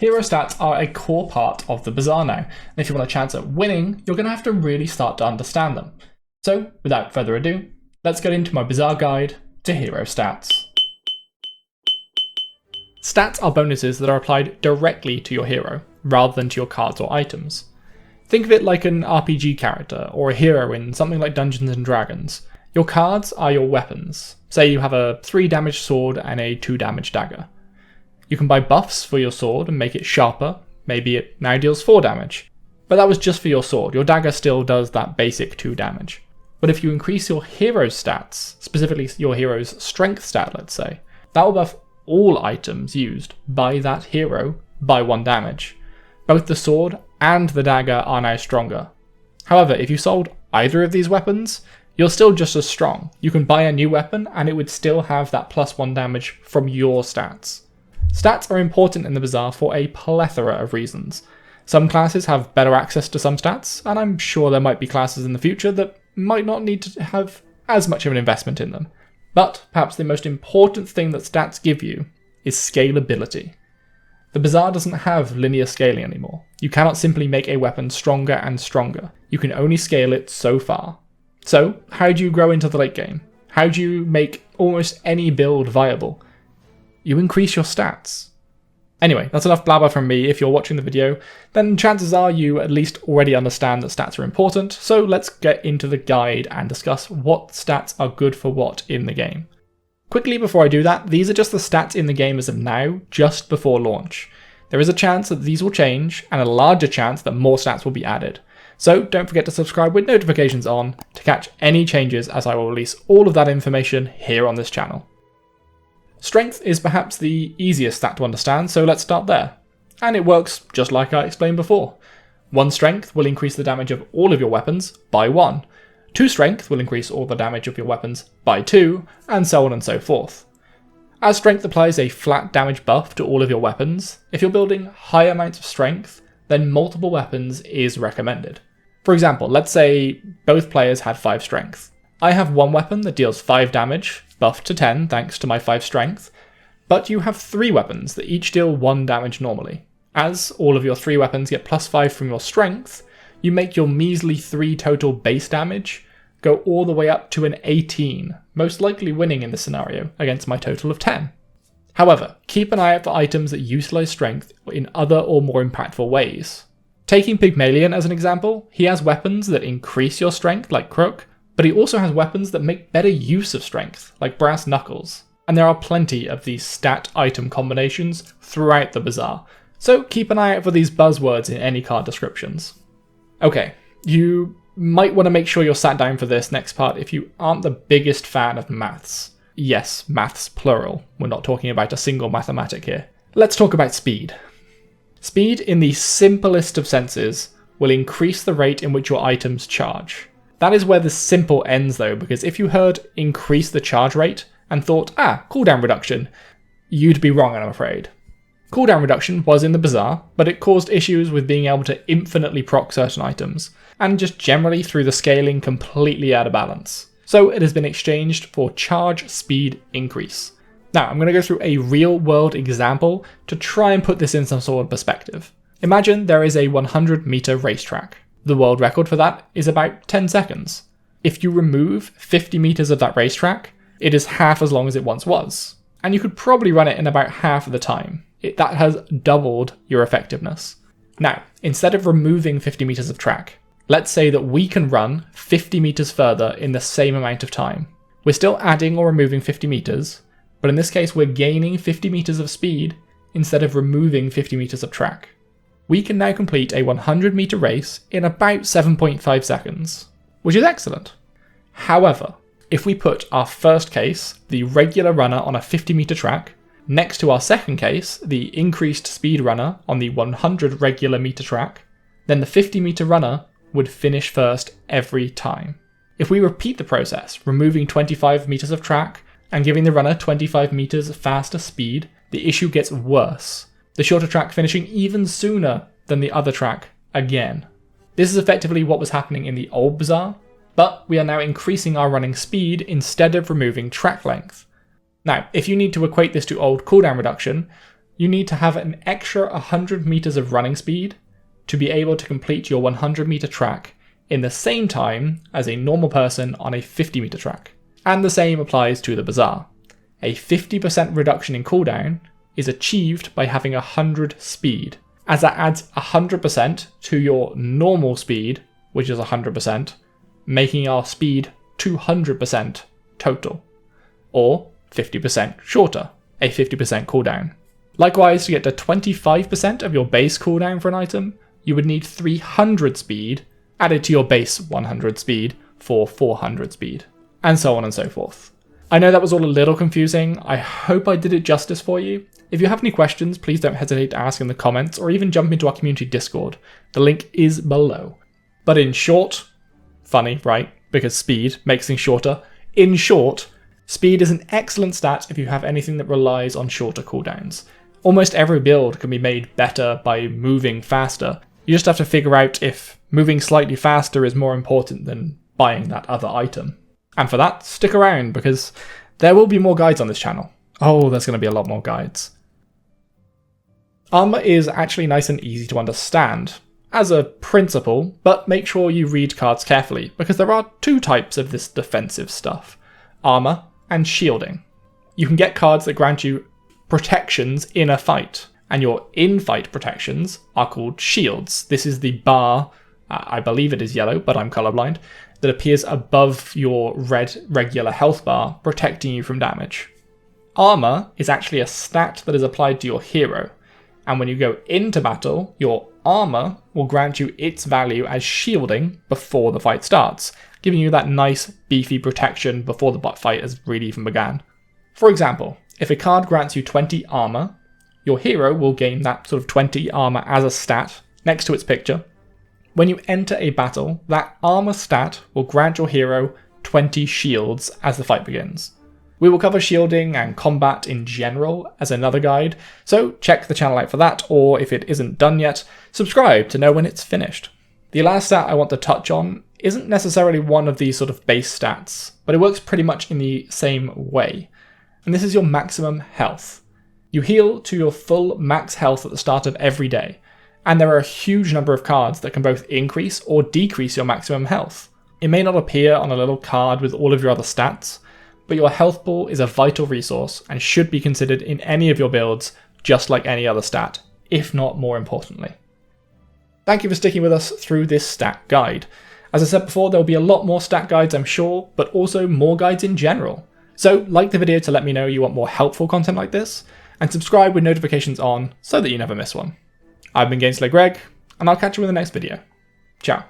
Hero stats are a core part of the Bazaar now, and if you want a chance at winning, you're going to have to really start to understand them. So, without further ado, let's get into my Bazaar guide to hero stats. Stats are bonuses that are applied directly to your hero, rather than to your cards or items. Think of it like an RPG character, or a hero in something like Dungeons and Dragons. Your cards are your weapons. Say you have a 3 damage sword and a 2 damage dagger. You can buy buffs for your sword and make it sharper, maybe it now deals 4 damage. But that was just for your sword, your dagger still does that basic 2 damage. But if you increase your hero's stats, specifically your hero's strength stat let's say, that will buff all items used by that hero by 1 damage. Both the sword and the dagger are now stronger. However, if you sold either of these weapons, you're still just as strong. You can buy a new weapon and it would still have that +1 damage from your stats. Stats are important in the Bazaar for a plethora of reasons. Some classes have better access to some stats, and I'm sure there might be classes in the future that might not need to have as much of an investment in them. But perhaps the most important thing that stats give you is scalability. The Bazaar doesn't have linear scaling anymore. You cannot simply make a weapon stronger and stronger. You can only scale it so far. So, how do you grow into the late game? How do you make almost any build viable? You increase your stats. Anyway, that's enough blabber from me. If you're watching the video, then chances are you at least already understand that stats are important, so let's get into the guide and discuss what stats are good for what in the game. Quickly before I do that, these are just the stats in the game as of now, just before launch. There is a chance that these will change, and a larger chance that more stats will be added. So don't forget to subscribe with notifications on to catch any changes, as I will release all of that information here on this channel. Strength is perhaps the easiest stat to understand, so let's start there. And it works just like I explained before. 1 strength will increase the damage of all of your weapons by 1. 2 strength will increase all the damage of your weapons by 2, and so on and so forth. As strength applies a flat damage buff to all of your weapons, if you're building high amounts of strength, then multiple weapons is recommended. For example, let's say both players had 5 strength. I have one weapon that deals 5 damage, buffed to 10 thanks to my 5 strength, but you have 3 weapons that each deal 1 damage normally. As all of your 3 weapons get +5 from your strength, you make your measly 3 total base damage go all the way up to an 18, most likely winning in this scenario against my total of 10. However, keep an eye out for items that utilize strength in other or more impactful ways. Taking Pygmalion as an example, he has weapons that increase your strength like Crook, but he also has weapons that make better use of strength, like Brass Knuckles. And there are plenty of these stat item combinations throughout the Bazaar, so keep an eye out for these buzzwords in any card descriptions. Okay, you might want to make sure you're sat down for this next part if you aren't the biggest fan of maths. Yes, maths plural, we're not talking about a single mathematic here. Let's talk about speed. Speed, in the simplest of senses, will increase the rate in which your items charge. That is where the simple ends though, because if you heard increase the charge rate and thought, cooldown reduction, you'd be wrong, I'm afraid. Cooldown reduction was in the Bazaar, but it caused issues with being able to infinitely proc certain items, and just generally threw the scaling completely out of balance. So it has been exchanged for charge speed increase. Now I'm going to go through a real world example to try and put this in some sort of perspective. Imagine there is a 100-meter racetrack. The world record for that is about 10 seconds. If you remove 50 meters of that racetrack, it is half as long as it once was. And you could probably run it in about half of the time. That has doubled your effectiveness. Now, instead of removing 50 meters of track, let's say that we can run 50 meters further in the same amount of time. We're still adding or removing 50 meters, but in this case we're gaining 50 meters of speed instead of removing 50 meters of track. We can now complete a 100-meter race in about 7.5 seconds, which is excellent. However, if we put our first case, the regular runner on a 50-meter track, next to our second case, the increased speed runner on the 100 regular meter track, then the 50-meter runner would finish first every time. If we repeat the process, removing 25 meters of track and giving the runner 25 meters faster speed, the issue gets worse. The shorter track finishing even sooner than the other track again. This is effectively what was happening in the old Bazaar, but we are now increasing our running speed instead of removing track length. Now, if you need to equate this to old cooldown reduction, you need to have an extra 100 meters of running speed to be able to complete your 100 meter track in the same time as a normal person on a 50 meter track. And the same applies to the Bazaar. A 50% reduction in cooldown is achieved by having 100 speed, as that adds 100% to your normal speed, which is 100%, making our speed 200% total, or 50% shorter, a 50% cooldown. Likewise, to get to 25% of your base cooldown for an item, you would need 300 speed added to your base 100 speed for 400 speed, and so on and so forth. I know that was all a little confusing. I hope I did it justice for you. If you have any questions, please don't hesitate to ask in the comments or even jump into our community Discord. The link is below. But in short, funny, right? Because speed makes things shorter. In short, speed is an excellent stat if you have anything that relies on shorter cooldowns. Almost every build can be made better by moving faster. You just have to figure out if moving slightly faster is more important than buying that other item. And for that, stick around because there will be more guides on this channel. Oh, there's going to be a lot more guides. Armor is actually nice and easy to understand as a principle, but make sure you read cards carefully because there are two types of this defensive stuff: armor and shielding. You can get cards that grant you protections in a fight, and your in-fight protections are called shields. This is the bar, I believe it is yellow, but I'm colorblind, that appears above your red regular health bar, protecting you from damage. Armor is actually a stat that is applied to your hero, and when you go into battle, your armor will grant you its value as shielding before the fight starts, giving you that nice beefy protection before the fight has really even began. For example, if a card grants you 20 armor, your hero will gain that sort of 20 armor as a stat next to its picture. When you enter a battle, that armor stat will grant your hero 20 shields as the fight begins. We will cover shielding and combat in general as another guide, so check the channel out for that, or if it isn't done yet, subscribe to know when it's finished. The last stat I want to touch on isn't necessarily one of these sort of base stats, but it works pretty much in the same way, and this is your maximum health. You heal to your full max health at the start of every day, and there are a huge number of cards that can both increase or decrease your maximum health. It may not appear on a little card with all of your other stats, but your health pool is a vital resource and should be considered in any of your builds just like any other stat, if not more importantly. Thank you for sticking with us through this stat guide. As I said before, there will be a lot more stat guides I'm sure, but also more guides in general. So like the video to let me know you want more helpful content like this, and subscribe with notifications on so that you never miss one. I've been Gameslayer Greg, and I'll catch you in the next video. Ciao.